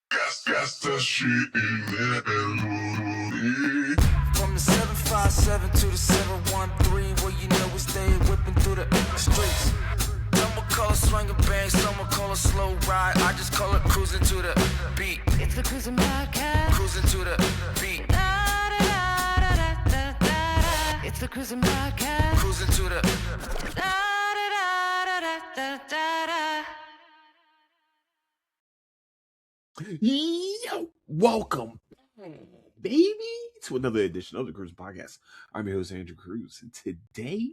Gas that shit in there and From the 757 to the 713, where you know we stay whipping through the streets. Some will call it swinging bang, some will call it slow ride. I just call it cruising to the beat. It's the Cruising Podcast. Cruising to the beat. Da, da, da, da, da, da, da. It's the Cruising Podcast. Cruising to the Da, da, da, da, da, da, da. Yo, welcome, baby, to another edition of the Cruising Podcast. I'm your host, Andrew Cruz, and today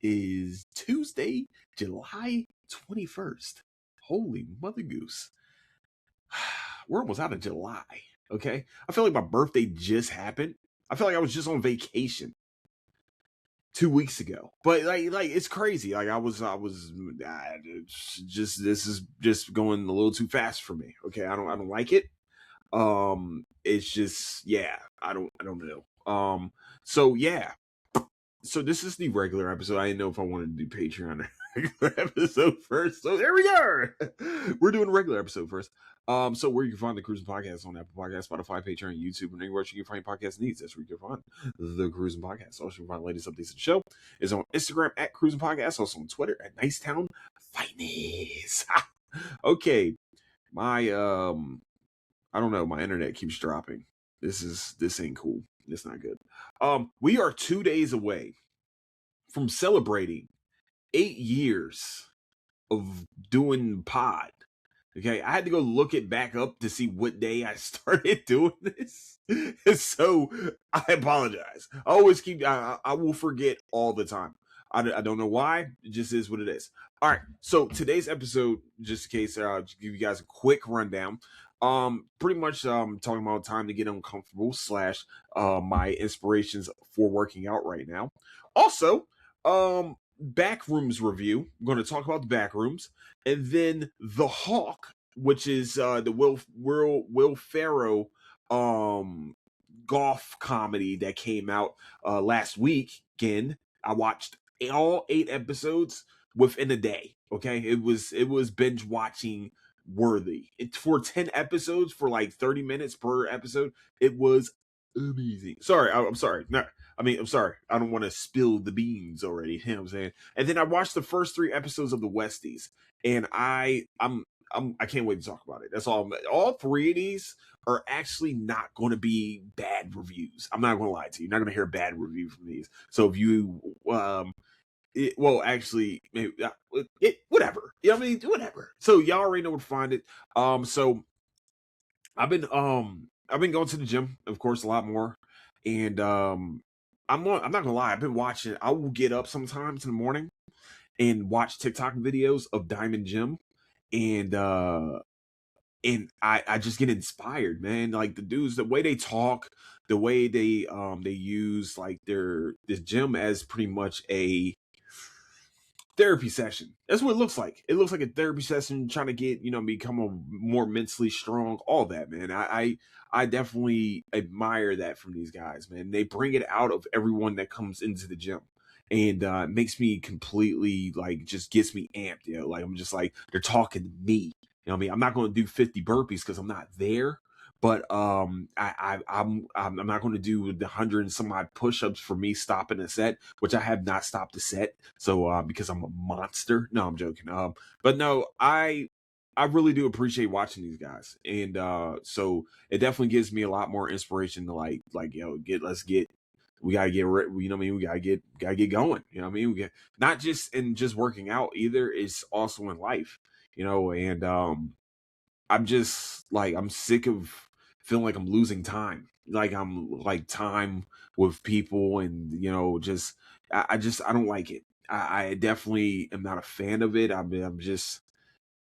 is Tuesday, July 21st. Holy mother goose. We're almost out of July, okay? I feel like my birthday just happened. I feel like I was just on vacation 2 weeks ago, but like it's crazy. Like this is just going a little too fast for me. Okay, I don't like it. It's just, yeah, I don't know. So yeah, so this is the regular episode. I didn't know if I wanted to do Patreon regular episode first, so there we go. We're doing a regular episode first. So where you can find the Cruising Podcast on Apple Podcasts, Spotify, Patreon, YouTube, and anywhere you can find podcast needs. That's where you can find the Cruising Podcast. Also, you can find the latest updates of the show is on Instagram at Cruising Podcast, also on Twitter at Nicetown Finest. Okay, my I don't know, my internet keeps dropping. This ain't cool. It's not good. We are 2 days away from celebrating 8 years of doing pod. Okay, I had to go look it back up to see what day I started doing this. So I apologize. I always I will forget all the time. I don't know why. It just is what it is. All right. So today's episode, just in case, I'll give you guys a quick rundown. Pretty much talking about time to get uncomfortable / my inspirations for working out right now. Also, Backrooms review. I'm going to talk about the Backrooms, and then The Hawk, which is the Will Ferrell golf comedy that came out last week. Again, I watched all 8 episodes within a day. Okay, it was binge watching worthy. For 10 episodes, for like 30 minutes per episode, it was amazing. Sorry, I'm sorry. No, I'm sorry. I don't want to spill the beans already. You know what I'm saying? And then I watched the first 3 episodes of the Westies, and I can't wait to talk about it. That's all. All 3 of these are actually not going to be bad reviews. I'm not going to lie to you. You're not going to hear a bad review from these. So if you actually, maybe, whatever. You know what I mean? Whatever. So y'all already know where to find it. So I've been going to the gym, of course, a lot more, and I'm not gonna lie. I've been watching. I will get up sometimes in the morning and watch TikTok videos of Diamond Gym, and I just get inspired, man. Like the dudes, the way they talk, the way they use like this gym as pretty much a therapy session. That's what it looks like. It looks like a therapy session, trying to get, become a more mentally strong, all that, man. I definitely admire that from these guys, man. They bring it out of everyone that comes into the gym, and makes me completely, like, just gets me amped. Like, I'm just like, they're talking to me. You know what I mean? I'm not going to do 50 burpees because I'm not there. But I'm not going to do the 100 and some odd push-ups for me stopping a set, which I have not stopped a set. So because I'm a monster. No, I'm joking. But no, I really do appreciate watching these guys, and so it definitely gives me a lot more inspiration to like we gotta get we gotta get going. You know what I mean? We get not just in just working out either. It's also in life. And I'm just like, I'm sick of feeling like I'm losing time. Like I'm like time with people, and just I don't like it. I definitely am not a fan of it. I'm just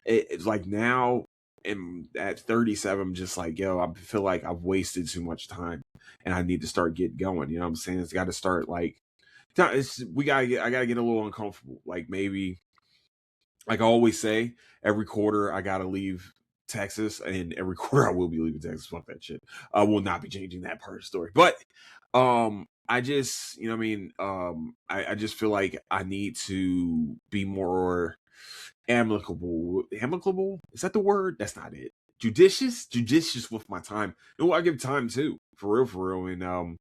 it's like now, and at 37, I'm just like, I feel like I've wasted too much time, and I need to start getting going. You know what I'm saying? It's got to start like I gotta get a little uncomfortable. Like maybe, like I always say, every quarter I gotta leave Texas, and every quarter I will be leaving Texas. Fuck that shit. I will not be changing that part of the story. But I just, I just feel like I need to be more amicable. Amicable? Is that the word? That's not it. judicious with my time. And I give time too, for real. And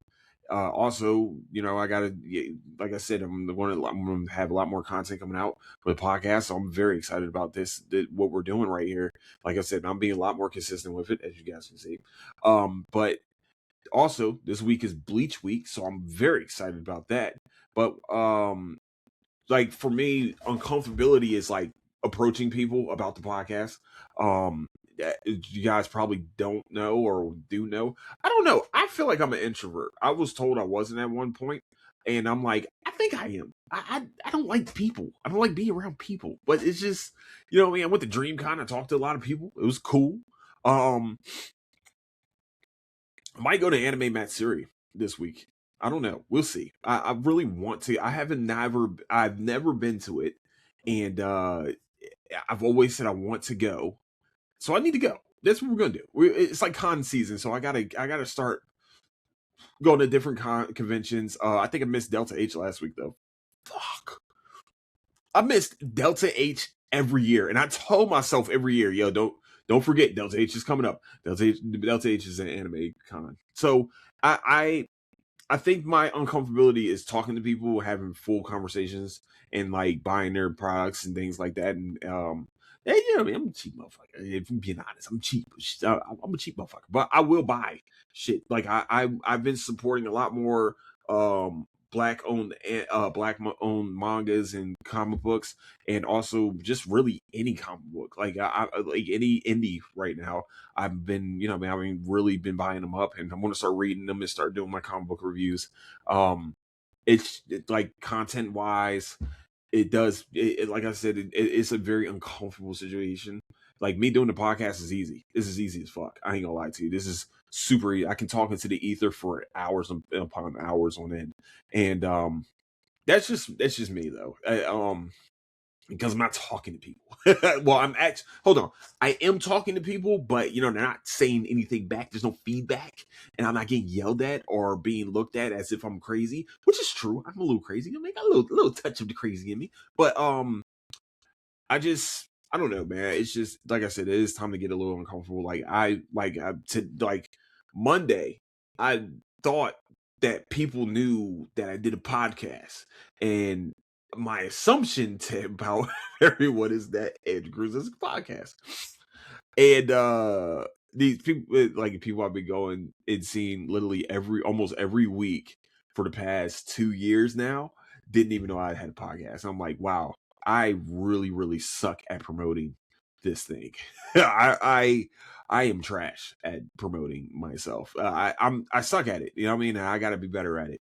also, I gotta, like I said, I'm going to have a lot more content coming out for the podcast. So I'm very excited about what we're doing right here. Like I said, I'm being a lot more consistent with it, as you guys can see. But also, this week is Bleach Week, so I'm very excited about that. But like for me, uncomfortability is like approaching people about the podcast. You guys probably don't know or do know. I don't know. I feel like I'm an introvert. I was told I wasn't at one point, and I'm like, I think I am. I don't like people. I don't like being around people. But it's just, I mean, I went to DreamCon. I talked to a lot of people. It was cool. I might go to Anime Matsuri this week. I don't know. We'll see. I really want to. I've never been to it, and I've always said I want to go, so I need to go. That's what we're gonna do. It's like con season, so I gotta start going to different conventions. I think I missed Delta H last week though. Fuck. I missed Delta H every year, and I told myself every year, yo, don't forget Delta H is coming up. Delta H is an anime con, so I think my uncomfortability is talking to people, having full conversations, and like buying their products and things like that. And I mean, I'm a cheap motherfucker. If I'm being honest, I'm cheap. I'm a cheap motherfucker, but I will buy shit. Like I've been supporting a lot more black owned mangas and comic books, and also just really any comic book. Like I like any indie right now. I've been, I've really been buying them up, and I'm going to start reading them and start doing my comic book reviews. It's like content wise, like I said, it's a very uncomfortable situation. Like me doing the podcast is easy. This is easy as fuck. I ain't gonna lie to you. This is super easy. I can talk into the ether for hours upon hours on end, and that's just me though. Because I'm not talking to people. Well, hold on. I am talking to people, but they're not saying anything back. There's no feedback, and I'm not getting yelled at or being looked at as if I'm crazy, which is true. I'm a little crazy. I got a little touch of the crazy in me, but I don't know, man. It's just like I said, it is time to get a little uncomfortable. Like Monday, I thought that people knew that I did a podcast, and my assumption about everyone is that Ed Cruz is a podcast. And these people I've been going and seeing literally almost every week for the past 2 years now didn't even know I had a podcast. I'm like, wow, I really, really suck at promoting this thing. I am trash at promoting myself. I suck at it. You know what I mean? I got to be better at it.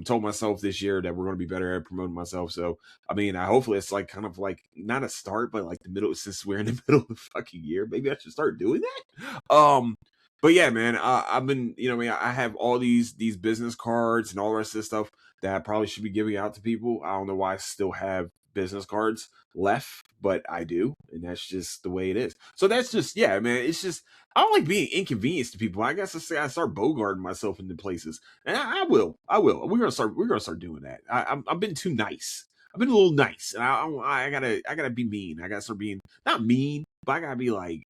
Told myself this year that we're going to be better at promoting myself. So, I mean, hopefully it's like kind of like not a start, but like the middle, since we're in the middle of the fucking year, maybe I should start doing that. But yeah, man, I've been, I have all these business cards and all the rest of this stuff that I probably should be giving out to people. I don't know why I still have business cards left, but I do, and that's just the way it is. So that's just, yeah, man. It's just I don't like being inconvenienced to people. I guess I start bogarting myself into places, and I will. We're gonna start doing that. I've been too nice. I've been a little nice, and I gotta be mean. I gotta start being not mean, but I gotta be like,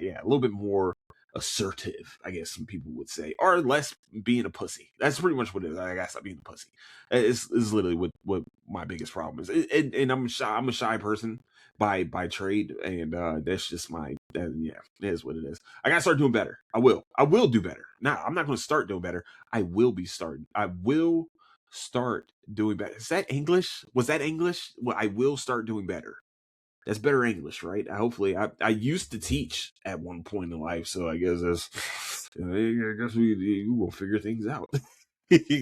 yeah, a little bit more assertive, I guess some people would say, or less being a pussy. That's pretty much what it is. I gotta stop being a pussy. It's literally what my biggest problem is. And I'm a shy person by trade, and that's just yeah, it is what it is. I gotta start doing better. I will do better. Now I'm not gonna start doing better. I will start doing better. Is that English? Was that English? Well, I will start doing better. That's better English, right? I used to teach at one point in life, so I guess I guess we will figure things out.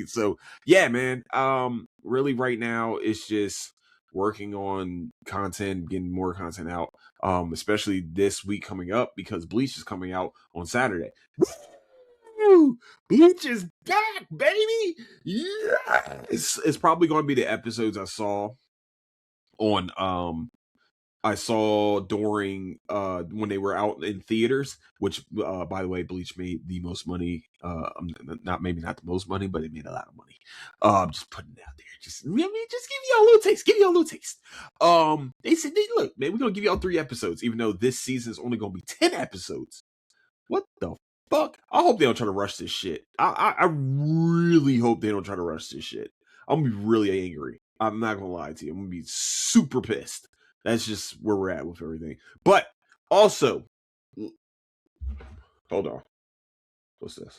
So yeah, man. Really right now it's just working on content, getting more content out. Especially this week coming up because Bleach is coming out on Saturday. Woo! Bleach is back, baby. Yeah, it's probably going to be the episodes I saw on I saw during when they were out in theaters, which by the way, Bleach made the most money. Not maybe not the most money, but it made a lot of money. Just putting it out there. Just I mean, just give y'all a little taste. Give y'all a little taste. They said, look, man, we're gonna give y'all 3 episodes, even though this season is only gonna be 10 episodes. What the fuck? I hope they don't try to rush this shit. I really hope they don't try to rush this shit. I'm gonna be really angry. I'm not gonna lie to you. I'm gonna be super pissed. That's just where we're at with everything. But also, hold on. What's this?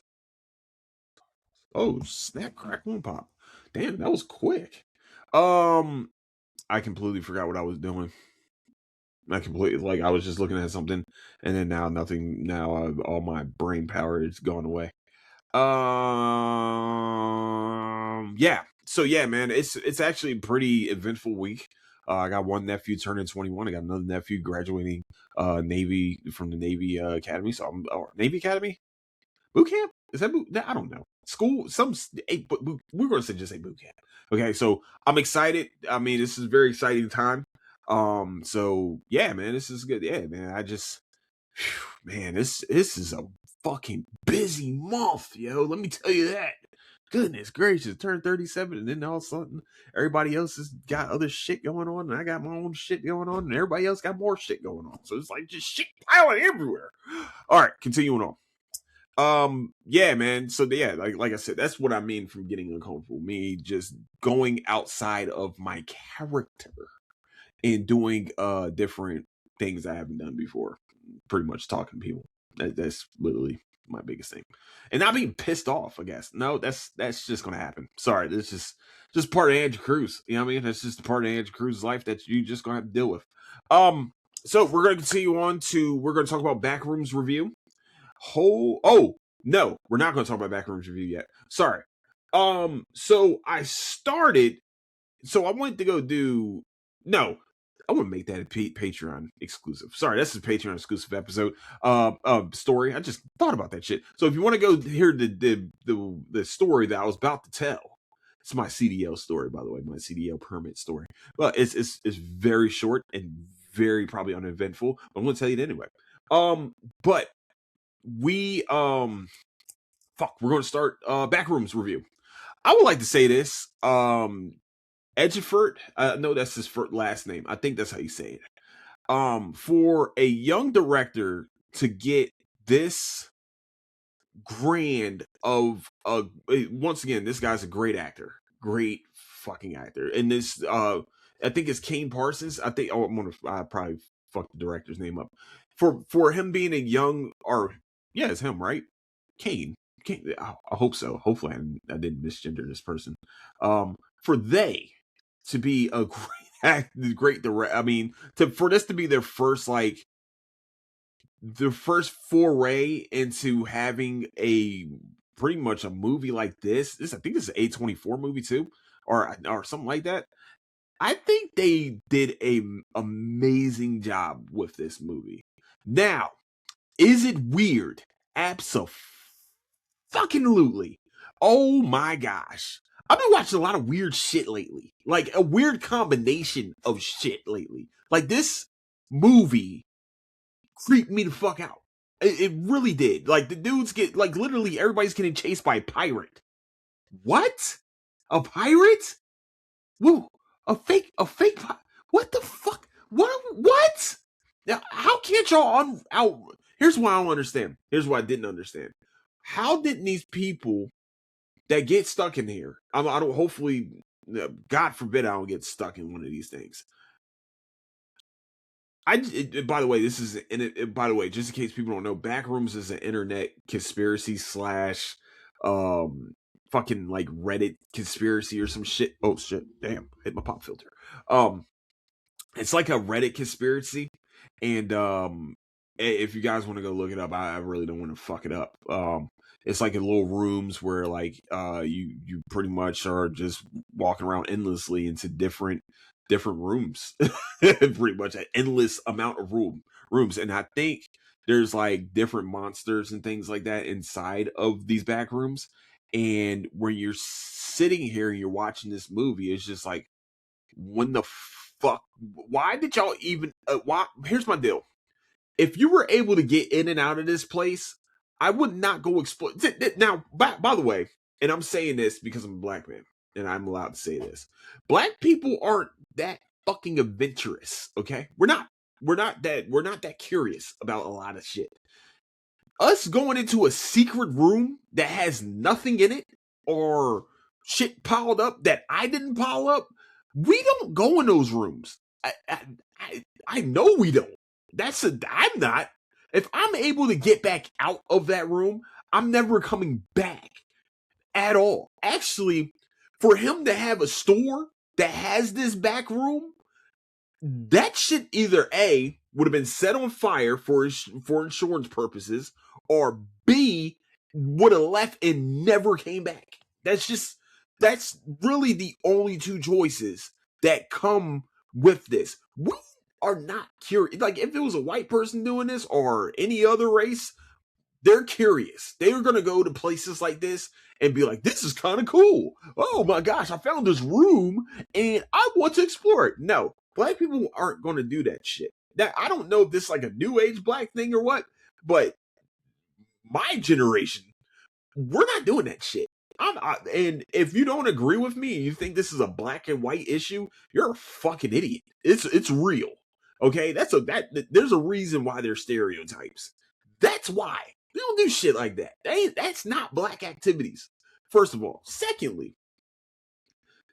Oh, snap, crack, and pop. Damn, that was quick. I completely forgot what I was doing. I was just looking at something, and then now nothing. Now all my brain power is gone away. Yeah. So yeah, man, it's actually a pretty eventful week. I got one nephew turning 21. I got another nephew graduating Navy from the Navy Academy. So I'm Navy Academy boot camp. Is that boot? I don't know. School. We're going to say just say boot camp. Okay. So I'm excited. I mean, this is a very exciting time. So yeah, man, this is good. Yeah, man. Man, this is a fucking busy month, yo. Let me tell you that. Goodness gracious, turned 37, and then all of a sudden, everybody else has got other shit going on, and I got my own shit going on, and everybody else got more shit going on. So it's like just shit piling everywhere. All right, continuing on. Yeah, man. So yeah, like I said, that's what I mean from getting uncomfortable. Me just going outside of my character and doing different things I haven't done before. Pretty much talking to people. That's literally my biggest thing. And not being pissed off, I guess. No, that's just gonna happen. Sorry, this is just part of Andrew Cruz. You know what I mean? That's just part of Andrew Cruz's life that you just gonna have to deal with. So we're gonna continue on to we're gonna talk about Backrooms review. Oh no, we're not gonna talk about Backrooms review yet. Sorry. So I went to go do no, I want to make that a Patreon exclusive. Sorry, that's a Patreon exclusive episode. Story. I just thought about that shit. So if you want to go hear the story that I was about to tell, it's my CDL story, by the way, my CDL permit story. But it's very short and very probably uneventful. But I'm gonna tell you it anyway. But we we're gonna start Backrooms review. I would like to say this. Edgefort, no, that's his last name. I think that's how you say it. For a young director to get this grand of once again, this guy's a great actor, great fucking actor. And this, I think it's Kane Parsons. I probably fuck the director's name up. For him being a young, or yeah, it's him, right? Kane. I hope so. Hopefully, I didn't misgender this person. For they to be a great director. I mean, for this to be their first foray into having a pretty much a movie like this. I think this is an A24 movie too, or something like that. I think they did a amazing job with this movie. Now, is it weird? Absolutely. Oh my gosh. I've been watching a lot of weird shit lately. Like a weird combination of shit lately. Like this movie creeped me the fuck out. It really did. Like the dudes get like literally everybody's getting chased by a pirate. What? A pirate? Woo! A fake what the fuck? What? Now, how can't y'all out? Here's why I don't understand. Here's why I didn't understand. How didn't these people that get stuck in here? I don't. Hopefully, God forbid, I don't get stuck in one of these things. By the way, by the way, just in case people don't know, Backrooms is an internet conspiracy slash, fucking like Reddit conspiracy or some shit. Oh shit! Damn, hit my pop filter. It's like a Reddit conspiracy, and if you guys want to go look it up, I really don't want to fuck it up. It's like in little rooms where like you pretty much are just walking around endlessly into different rooms. Pretty much an endless amount of rooms. And I think there's like different monsters and things like that inside of these back rooms. And when you're sitting here and you're watching this movie, it's just like, when the fuck? Why did y'all even? Why? Here's my deal. If you were able to get in and out of this place, I would not go explore. Now, by the way, and I'm saying this because I'm a black man, and I'm allowed to say this. Black people aren't that fucking adventurous. Okay, we're not. We're not that curious about a lot of shit. Us going into a secret room that has nothing in it or shit piled up that I didn't pile up, we don't go in those rooms. I know we don't. I'm not. If I'm able to get back out of that room, I'm never coming back at all. Actually, for him to have a store that has this back room, that shit either A would have been set on fire for insurance purposes, or B would have left and never came back. That's really the only two choices that come with this. We are not curious. Like, if it was a white person doing this or any other race, they're curious. They're gonna go to places like this and be like, this is kind of cool. Oh my gosh, I found this room and I want to explore it. No, black people aren't gonna do that shit. That, I don't know if this is like a new age black thing or what, but my generation, we're not doing that shit. And if you don't agree with me and you think this is a black and white issue, you're a fucking idiot. It's real. Okay, there's a reason why there's stereotypes. That's why. We don't do shit like that. That's not black activities. First of all. Secondly,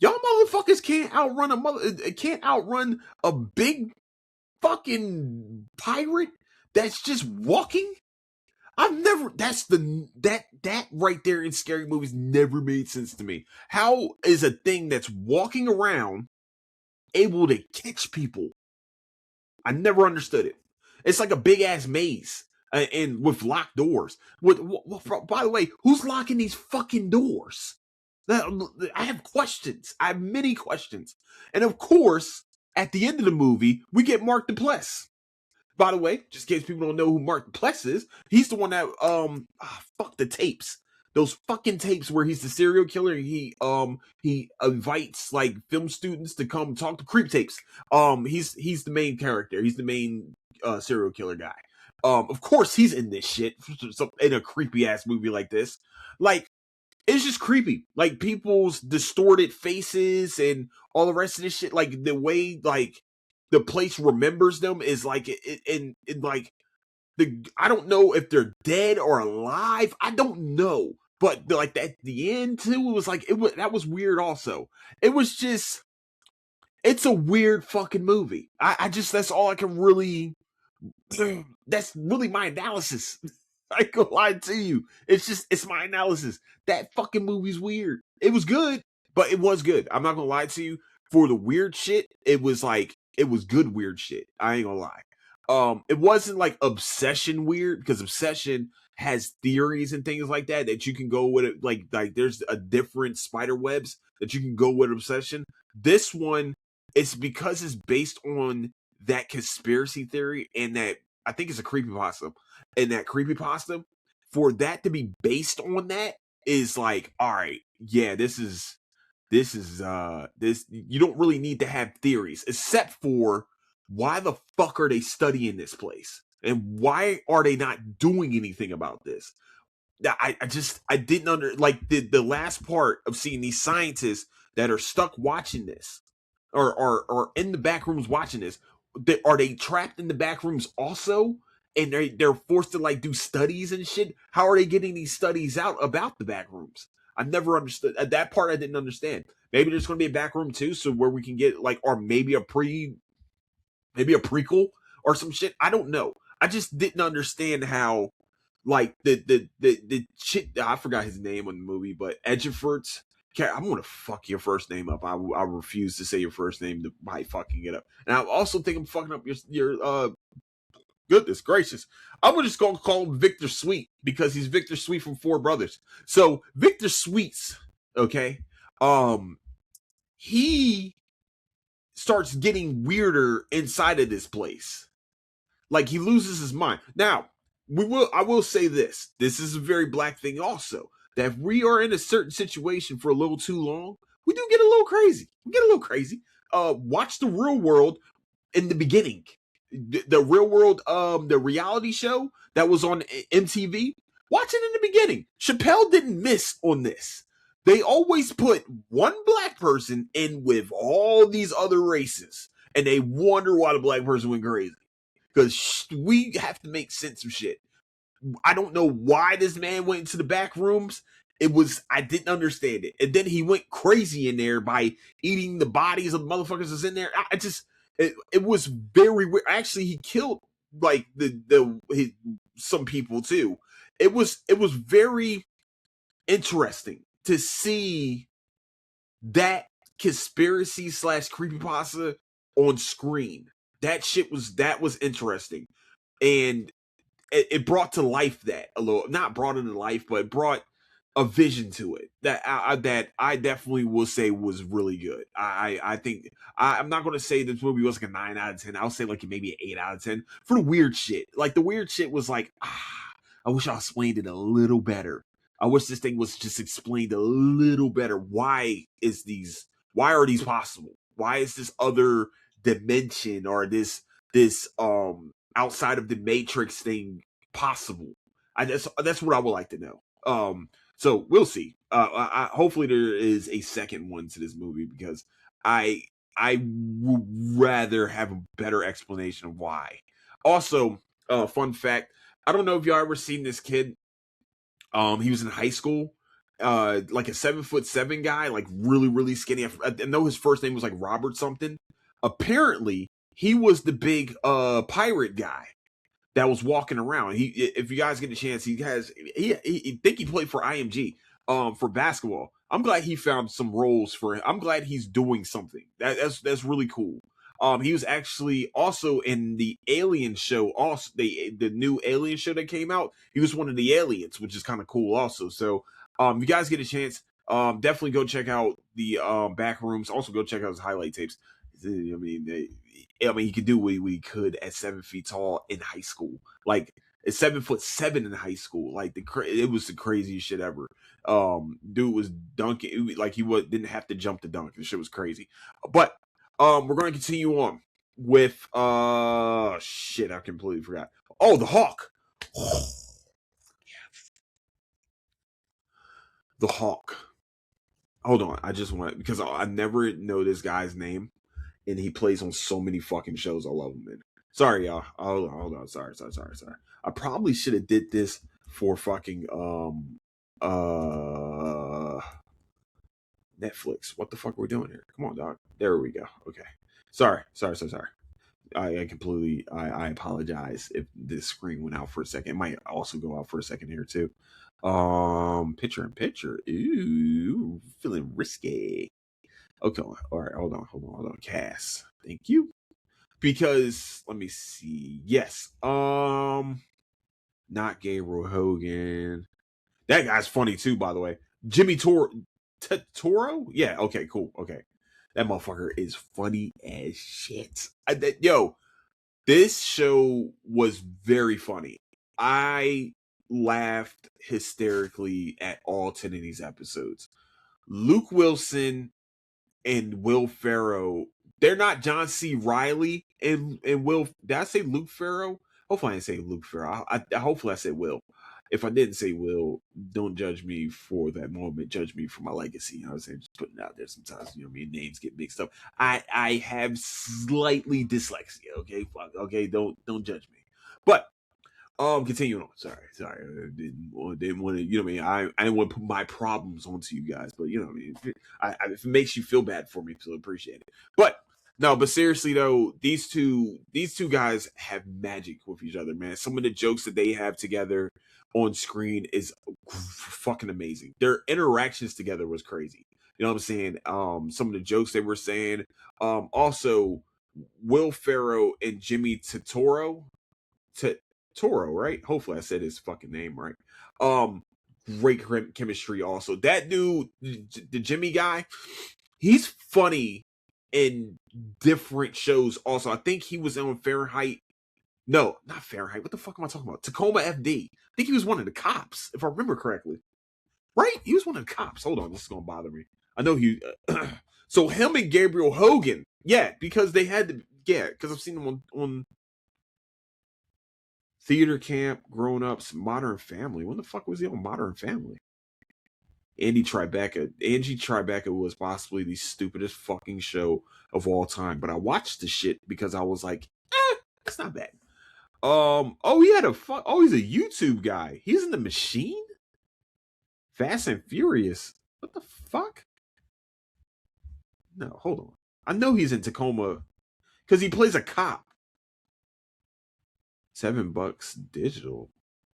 y'all motherfuckers can't outrun a big fucking pirate that's just walking. That right there in scary movies never made sense to me. How is a thing that's walking around able to catch people? I never understood it. It's like a big ass maze and with locked doors. By the way, who's locking these fucking doors? I have questions. I have many questions. And of course, at the end of the movie, we get Mark Duplass. By the way, just in case people don't know who Mark Duplass is, he's the one that fuck the tapes. Those fucking tapes where he's the serial killer. He invites like film students to come talk to creep tapes. He's the main character. He's the main serial killer guy. Of course he's in this shit in a creepy ass movie like this. Like, it's just creepy. Like, people's distorted faces and all the rest of this shit. Like, the way like the place remembers them is like like I don't know if they're dead or alive. I don't know. But like at the end too, it was like that was weird also. It was just, it's a weird fucking movie. I just, that's all I can really, that's really my analysis. I ain't gonna lie to you. It's my analysis. That fucking movie's weird. It was good, but it was good. I'm not gonna lie to you. For the weird shit, it was good weird shit. I ain't gonna lie. It wasn't like Obsession weird, because Obsession has theories and things like that you can go with it. Like there's a different spider webs that you can go with Obsession. This one, it's because it's based on that conspiracy theory, and that I think it's a creepypasta. And that creepypasta, for that to be based on that is like, all right, yeah, this you don't really need to have theories, except for why the fuck are they studying this place? And why are they not doing anything about this? I didn't like the last part of seeing these scientists that are stuck watching this or in the back rooms watching this. Are they trapped in the back rooms also? And they're forced to like do studies and shit. How are they getting these studies out about the back rooms? I've never understood that part. I didn't understand. Maybe there's going to be a back room too, so where we can get like, or maybe a prequel or some shit. I don't know. I just didn't understand how, like the shit. I forgot his name on the movie, but Edgefords. I'm gonna fuck your first name up. I refuse to say your first name by fucking it up. And I also think I'm fucking up your goodness gracious. I'm just gonna call him Victor Sweet because he's Victor Sweet from Four Brothers. So Victor Sweets, okay, he starts getting weirder inside of this place. Like, he loses his mind. Now, I will say this. This is a very black thing also. That if we are in a certain situation for a little too long, we do get a little crazy. We get a little crazy. watch The Real World in the beginning. The Real World, the reality show that was on MTV. Watch it in the beginning. Chappelle didn't miss on this. They always put one black person in with all these other races, and they wonder why the black person went crazy. Because we have to make sense of shit. I don't know why this man went into the back rooms. I didn't understand it. And then he went crazy in there by eating the bodies of the motherfuckers that's in there. It was very weird. Actually, he killed like some people too. It was very interesting to see that conspiracy / creepypasta on screen. That was interesting. And it brought to life that a little, not brought it to life, but it brought a vision to it that I definitely will say was really good. I think I'm not going to say this movie was like a 9 out of 10. I'll say like maybe an 8 out of 10 for the weird shit. Like the weird shit was like, I wish I explained it a little better. I wish this thing was just explained a little better. Why are these possible? Why is this other dimension or this outside of the Matrix thing possible? That's what I would like to know. So we'll see. Hopefully there is a second one to this movie because I would rather have a better explanation of why. Also, fun fact: I don't know if y'all ever seen this kid. He was in high school. Like a 7'7" guy, like really skinny. I know his first name was like Robert something. Apparently, he was the big pirate guy that was walking around. If you guys get a chance, he think he played for IMG for basketball. I'm glad he found some roles for him. I'm glad he's doing something. That's really cool. He was actually also in the Alien show, also the new Alien show that came out. He was one of the aliens, which is kind of cool also. So if you guys get a chance, definitely go check out the Backrooms. Also go check out his highlight tapes. I mean, he could do what he could at 7 feet tall in high school. Like at 7'7" in high school. Like it was the craziest shit ever. Dude was dunking like didn't have to jump to dunk. The shit was crazy. But we're going to continue on with shit. I completely forgot. Oh, the Hawk. The Hawk. Hold on, I just want because I never know this guy's name. And he plays on so many fucking shows. I love him, man. Sorry, y'all. Hold on. Sorry. I probably should have did this for fucking Netflix. What the fuck are we doing here? Come on, dog. There we go. Okay. Sorry. I completely I apologize if this screen went out for a second. It might also go out for a second here too. Picture in picture. Ooh, feeling risky. Okay, all right, hold on. Cass, thank you. Because let me see. Yes, not Gabriel Hogan. That guy's funny too, by the way. Jimmy Toro. Yeah. Okay. Cool. Okay, that motherfucker is funny as shit. This show was very funny. I laughed hysterically at all 10 of these episodes. Luke Wilson and Will Ferrell, they're not John C. Reilly and Will. Did I say Luke Ferrell? Hopefully I didn't say Luke Ferrell. Hopefully I said Will. If I didn't say Will, don't judge me for that moment. Judge me for my legacy. You know what I'm saying? Just putting it out there sometimes. You know what I mean? Names get mixed up. I have slightly dyslexia. Okay, fuck. Okay, don't judge me. But continuing on. Sorry. I didn't want to. You know what I mean? I didn't want to put my problems onto you guys. But you know what I mean? If it makes you feel bad for me, so appreciate it. But no, but seriously though, these two guys have magic with each other, man. Some of the jokes that they have together on screen is fucking amazing. Their interactions together was crazy. You know what I'm saying? Some of the jokes they were saying. Also, Will Ferrell and Jimmy Totoro. Toro, right? Hopefully I said his fucking name right. Great chemistry also. That dude, the Jimmy guy, he's funny in different shows also. I think he was on Fahrenheit. No, not Fahrenheit. What the fuck am I talking about? Tacoma FD. I think he was one of the cops, if I remember correctly. Right? He was one of the cops. Hold on, this is gonna bother me. I know he. So him and Gabriel Hogan. Yeah, because they had to. Yeah, because I've seen them on Theater Camp, Grown Ups, Modern Family. When the fuck was he on Modern Family? Angie Tribeca was possibly the stupidest fucking show of all time. But I watched the shit because I was like, it's not bad. Oh, he's a YouTube guy. He's in The Machine? Fast and Furious. What the fuck? No, hold on. I know he's in Tacoma because he plays a cop. $7 digital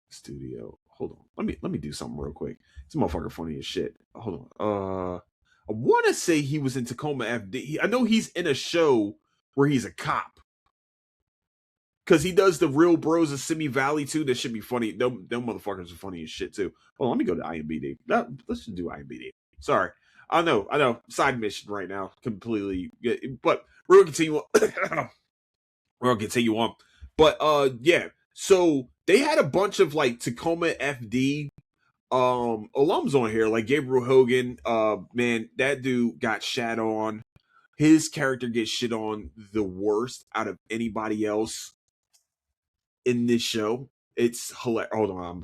studio. Hold on. Let me do something real quick. This motherfucker funny as shit. Hold on. I want to say he was in Tacoma FD. I know he's in a show where he's a cop. Because he does the Real Bros of Simi Valley too. That should be funny. Them motherfuckers are funny as shit too. Well, let me go to IMDb. Let's just do IMDb. Sorry. I know. Side mission right now. Completely. But we're gonna continue on. We're gonna continue on. But yeah. So they had a bunch of like Tacoma FD alums on here, like Gabriel Hogan. Man, that dude got shat on. His character gets shit on the worst out of anybody else in this show. It's hilarious. Hold on,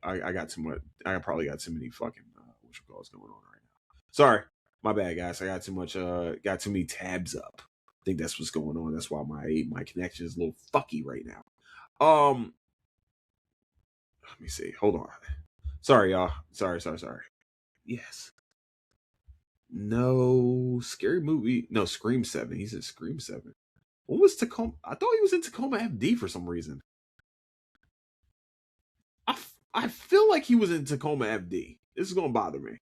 I got too much. I probably got too many fucking what you call is going on right now. Sorry, my bad, guys. I got too much. Got too many tabs up. I think that's what's going on. That's why my connection is a little fucky right now. Let me see. Hold on. Sorry, y'all. Sorry. Yes. No scary movie. No, Scream 7. He's in Scream 7. What was Tacoma? I thought he was in Tacoma FD for some reason. I feel like he was in Tacoma FD. This is gonna bother me.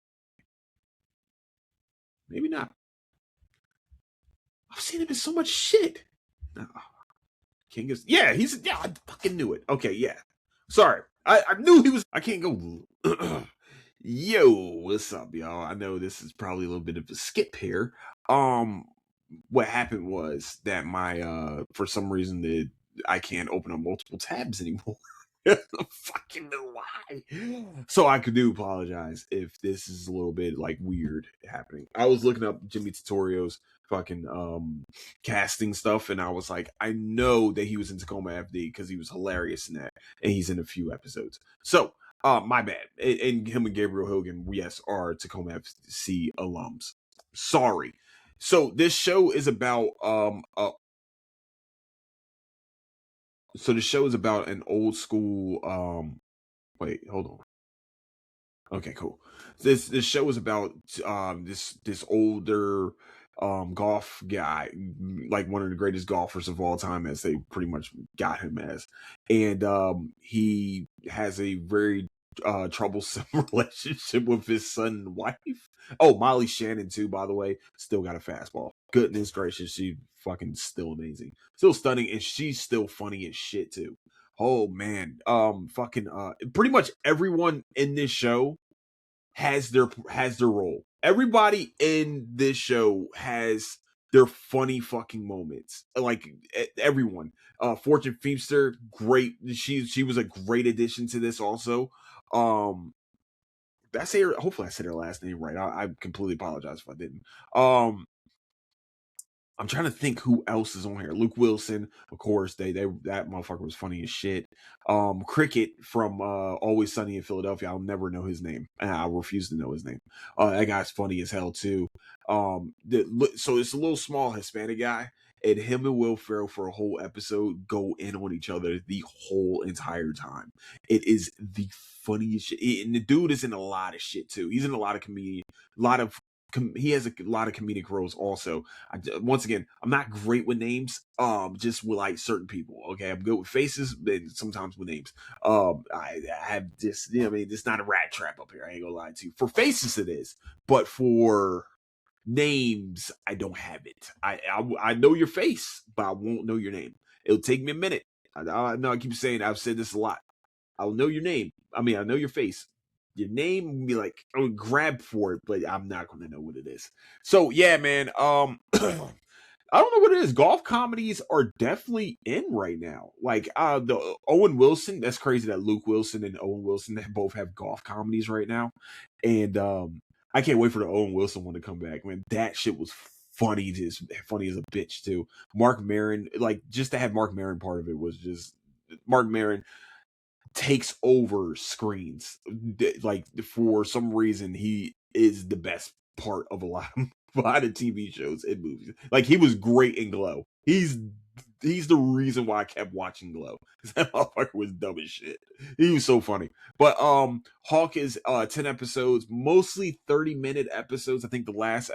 Maybe not. I've seen him in so much shit. No. King is I fucking knew it. Okay, yeah. Sorry. I knew he was. I can't go. Yo, what's up, y'all? I know this is probably a little bit of a skip here. What happened was that my for some reason I can't open up multiple tabs anymore. I fucking know why. So I do apologize if this is a little bit like weird happening. I was looking up Jimmy Tutorial's fucking casting stuff, and I was like, I know that he was in Tacoma FD because he was hilarious in that, and he's in a few episodes. So my bad. And him and Gabriel Hogan, yes, are Tacoma FC alums. Sorry. So this show is about so the show is about an old school wait, hold on. Okay, cool. This show is about this older golf guy, like one of the greatest golfers of all time, as they pretty much got him as. And he has a very troublesome relationship with his son and wife. Oh, Molly Shannon too, by the way, still got a fastball. Goodness gracious, she fucking still amazing, still stunning, and she's still funny as shit too. Oh man, fucking pretty much everyone in this show has their role. Everybody in this show has their funny fucking moments. Like everyone. Fortune Feimster, great. She was a great addition to this also. Did I say her? Hopefully I said her last name right. I completely apologize if I didn't. I'm trying to think who else is on here. Luke Wilson, of course. That motherfucker was funny as shit. Cricket from Always Sunny in Philadelphia. I'll never know his name. I refuse to know his name. That guy's funny as hell too. So it's a little small Hispanic guy, and him and Will Ferrell for a whole episode go in on each other the whole entire time. It is the funniest shit. And the dude is in a lot of shit too. He's in a lot of he has a lot of comedic roles also. Once again, I'm not great with names, just with like certain people. Okay, I'm good with faces, and sometimes with names. I have this, I mean, it's not a rat trap up here. I ain't gonna lie to you. For faces, it is, but for names, I don't have it. I know your face, but I won't know your name. It'll take me a minute. I know I keep saying, I've said this a lot. I'll know your name. I mean, I know your face. Your name will be like, I would grab for it, but I'm not going to know what it is. So yeah, man. I don't know what it is. Golf comedies are definitely in right now. Like the Owen Wilson. That's crazy that Luke Wilson and Owen Wilson, they both have golf comedies right now. And I can't wait for the Owen Wilson one to come back, man. That shit was funny as a bitch too. Mark Maron, like just to have Mark Maron part of it was just Mark Maron takes over screens. Like for some reason, he is the best part of a lot of TV shows and movies. Like he was great in Glow. He's the reason why I kept watching Glow. That motherfucker was dumb as shit. He was so funny. But Hawk is 10 episodes, mostly 30-minute episodes. I think the last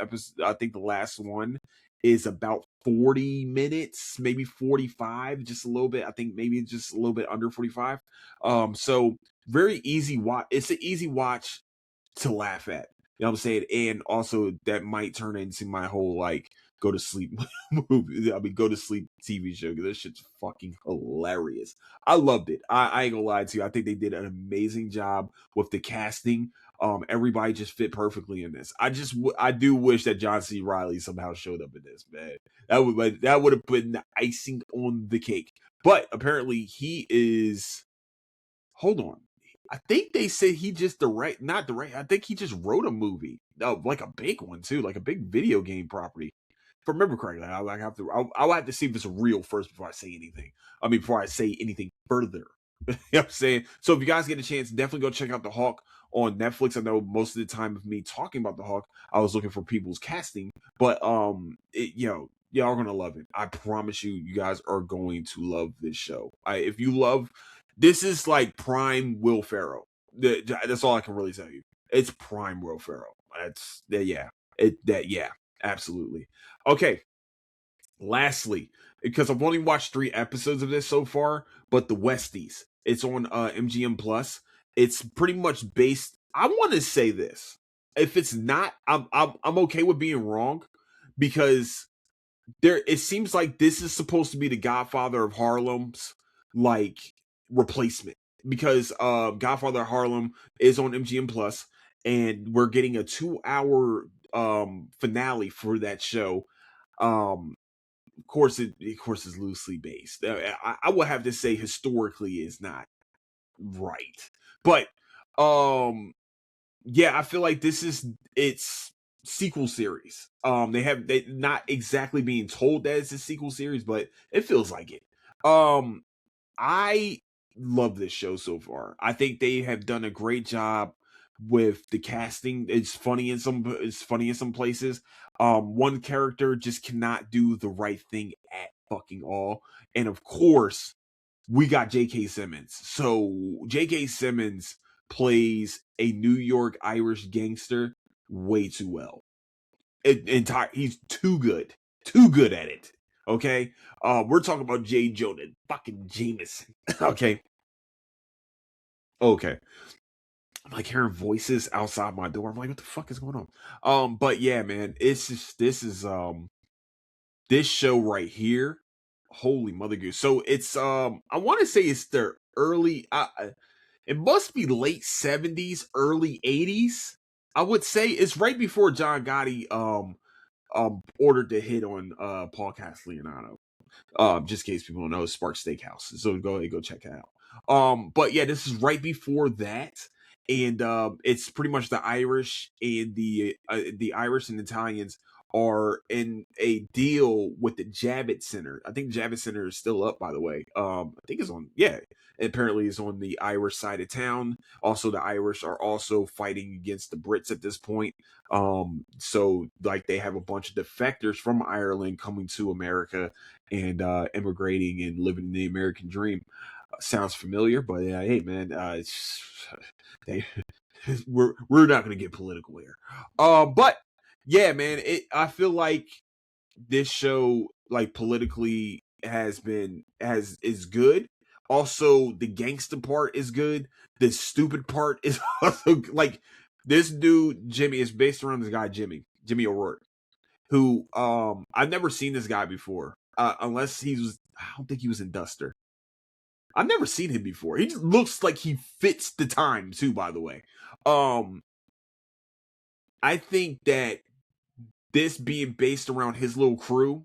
one is about 40 minutes, maybe 45, just a little bit. I think maybe just a little bit under 45. So very easy watch. It's an easy watch to laugh at. You know what I'm saying? And also that might turn into my whole like go to sleep movie. I mean, go to sleep TV show because this shit's fucking hilarious. I loved it. I ain't gonna lie to you. I think they did an amazing job with the casting. Everybody just fit perfectly in this. I do wish that John C. Reilly somehow showed up in this, man. That would have been the icing on the cake. But apparently he is. Hold on. I think they said he just not direct. I think he just wrote a movie, like a big one too, like a big video game property. If I remember correctly, I'll have to see if it's real first before I say anything. I mean, before I say anything further. You know what I'm saying? So if you guys get a chance, definitely go check out The Hawk on Netflix. I know most of the time of me talking about The Hawk, I was looking for people's casting, but y'all are gonna love it. I promise you, you guys are going to love this show. If you love, this is like prime Will Ferrell. That's all I can really tell you. It's prime Will Ferrell. Yeah, absolutely. Okay. Lastly, because I've only watched 3 episodes of this so far, but the Westies. It's on MGM Plus. It's pretty much based. I want to say this. If it's not, I'm okay with being wrong, because it seems like this is supposed to be the Godfather of Harlem's like replacement, because Godfather of Harlem is on MGM Plus, and we're getting a 2-hour finale for that show. Of course, is loosely based. I would have to say historically is not right, but yeah, I feel like it's sequel series. They not exactly being told that it's a sequel series, but it feels like it. I love this show so far. I think they have done a great job with the casting. It's funny in some places. One character just cannot do the right thing at fucking all. And of course, we got J.K. Simmons. So J.K. Simmons plays a New York Irish gangster way too well. He's too good at it. Okay, we're talking about J. Jonah fucking Jameson. Okay. I'm like hearing voices outside my door. I'm like, what the fuck is going on? But yeah, man, it's just this show right here. Holy mother goose. So it's I want to say it's their early it must be late 70s, early 80s. I would say it's right before John Gotti ordered to hit on Paul Castellano. Just in case people don't know, Spark Steakhouse. So go ahead and go check it out. But yeah, this is right before that. And it's pretty much the Irish and the Irish and Italians are in a deal with the Javits Center. I think Javits Center is still up, by the way. I think it's on, yeah. Apparently it's on the Irish side of town. Also, the Irish are also fighting against the Brits at this point. So like they have a bunch of defectors from Ireland coming to America and immigrating and living the American dream. Sounds familiar, but hey, man, we're not gonna get political here. But yeah, man, I feel like this show, like politically, is good. Also, the gangster part is good. The stupid part is also like this dude Jimmy is based around this guy Jimmy O'Rourke, who I've never seen this guy before, unless I don't think he was in Duster. I've never seen him before. He just looks like he fits the time too, by the way. I think that this being based around his little crew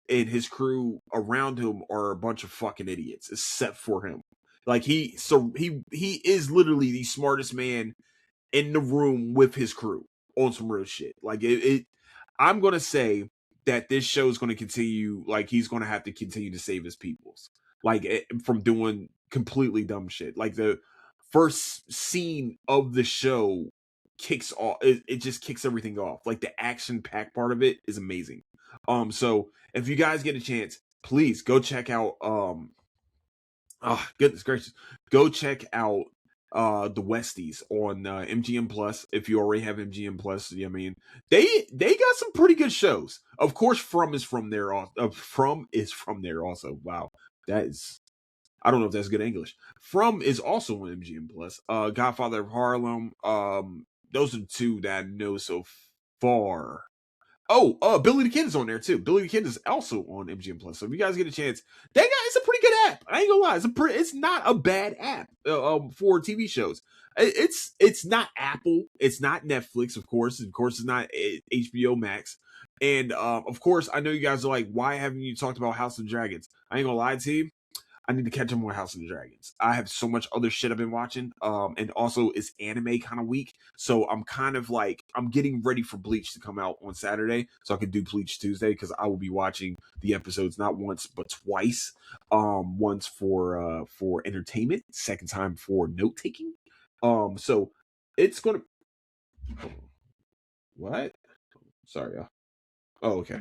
and his crew around him are a bunch of fucking idiots, except for him. Like he is literally the smartest man in the room with his crew on some real shit. Like I'm gonna say that this show is going to continue. Like he's going to have to continue to save his peoples, like from doing completely dumb shit. Like the first scene of the show kicks off. It just kicks everything off. Like the action packed part of it is amazing. So if you guys get a chance, please go check out. Oh goodness gracious, go check out the Westies on MGM Plus if you already have MGM Plus. I mean, they got some pretty good shows. Of course, From is from there. From is from there also. Wow, that is, I don't know if that's good English. From is also on MGM Plus. Godfather of Harlem. Those are the two that I know so far. Oh, Billy the Kid is on there too. Billy the Kid is also on MGM Plus. So if you guys get a chance, it's a pretty good app. I ain't gonna lie, it's not a bad app for TV shows. It's not Apple, it's not Netflix, of course it's not HBO Max, and of course I know you guys are like, why haven't you talked about House of Dragons? I ain't gonna lie to you. I need to catch up on House of the Dragons. I have so much other shit I've been watching. And also it's anime kind of week. So I'm kind of like, I'm getting ready for Bleach to come out on Saturday. So I can do Bleach Tuesday because I will be watching the episodes not once but twice. Once for entertainment, second time for note taking. So it's gonna, what? Sorry, y'all. Oh, okay.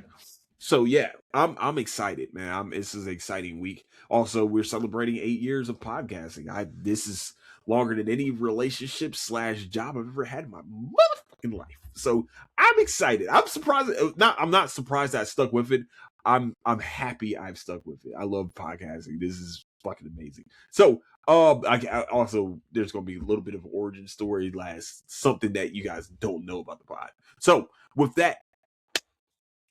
So yeah, I'm excited, man. This is an exciting week. Also, we're celebrating 8 years of podcasting. This is longer than any relationship / job I've ever had in my motherfucking life. So I'm excited. I'm surprised. I'm not surprised that I stuck with it. I'm happy I've stuck with it. I love podcasting. This is fucking amazing. So I also, there's gonna be a little bit of origin story, something that you guys don't know about the pod. So with that,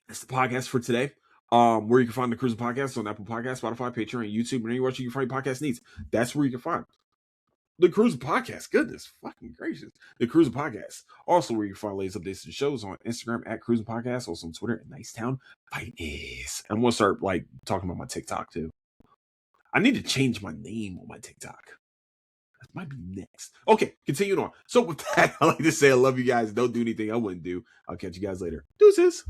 that's the podcast for today. Where you can find the Cruising Podcast on Apple Podcasts, Spotify, Patreon, YouTube, and anywhere else you can find your podcast needs. That's where you can find the Cruising Podcast. Goodness fucking gracious. The Cruising Podcast. Also where you can find latest updates to the shows on Instagram at Cruising Podcast, also on Twitter at Nicetown Fighters. I'm gonna start like talking about my TikTok too. I need to change my name on my TikTok. That might be next. Okay, continuing on. So with that, I like to say I love you guys. Don't do anything I wouldn't do. I'll catch you guys later. Deuces.